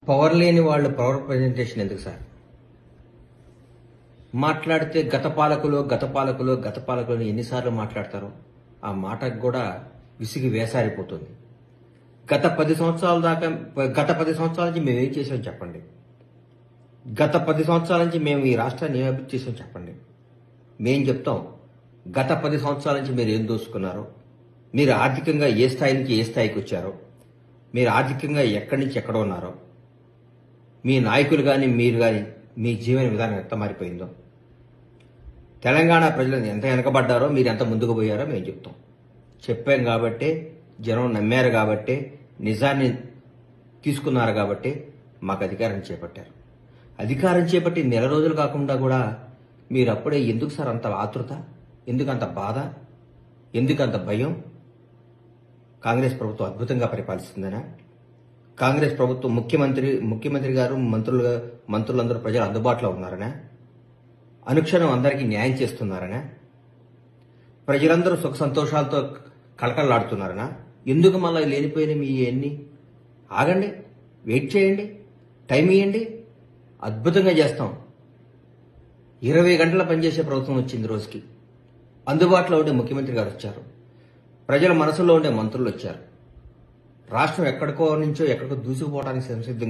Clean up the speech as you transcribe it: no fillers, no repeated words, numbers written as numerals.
Power లేని వాళ్ళు power presentation ఎందుకు సార్? మాట్లాడితే గత పాలకులు ఎన్నిసార్లు మాట్లాడతారో ఆ మాటకు కూడా విసిగి వేసారిపోతుంది. గత 10 సంవత్సరాల నుంచి మేము ఏం చేసాం చెప్పండి. గత 10 సంవత్సరాల నుంచి మేము ఈ రాష్ట్రాన్ని ఏం అభివృద్ధి చేసాం చెప్పండి. మేం చెప్తాం, గత 10 సంవత్సరాల నుంచి మీరు ఏం దోసుకున్నారో, మీరు ఆర్థికంగా ఏ స్థాయి నుంచి ఏ స్థాయికి వచ్చారో, మీరు ఆర్థికంగా ఎక్కడి నుంచి ఎక్కడ ఉన్నారో, మీ నాయకులు కానీ మీరు కానీ మీ జీవన విధానం ఎంత మారిపోయిందో, తెలంగాణ ప్రజలు ఎంత వెనకబడ్డారో, మీరు ఎంత ముందుకు పోయారో మేము చెప్తాం. చెప్పాం కాబట్టే జనం నమ్మారు, కాబట్టే నిజాన్ని తీసుకున్నారు, కాబట్టి మాకు అధికారం చేపట్టారు. అధికారం చేపట్టి నెల రోజులు కాకుండా కూడా మీరు అప్పుడే ఎందుకు సార్ అంత ఆతృత, ఎందుకు అంత బాధ, ఎందుకు అంత భయం? కాంగ్రెస్ ప్రభుత్వం అద్భుతంగా పరిపాలిస్తుందనా? కాంగ్రెస్ ప్రభుత్వం ముఖ్యమంత్రి గారు మంత్రులందరూ ప్రజలు అందుబాటులో ఉన్నారనా? అనుక్షణం అందరికీ న్యాయం చేస్తున్నారనా? ప్రజలందరూ సుఖ సంతోషాలతో కళకళలాడుతున్నారనా? ఎందుకు మళ్ళీ లేనిపోయిన మీ ఎన్ని? ఆగండి, వెయిట్ చేయండి, టైం ఇవ్వండి, అద్భుతంగా చేస్తాం. 20 గంటల పనిచేసే ప్రభుత్వం వచ్చింది రోజుకి. అందుబాటులో ఉండే ముఖ్యమంత్రి గారు వచ్చారు, ప్రజల మనసులో ఉండే మంత్రులు వచ్చారు. రాష్ట్రం ఎక్కడికో నుంచో ఎక్కడికో దూసుకుపోవడానికి సంసిద్ధంగా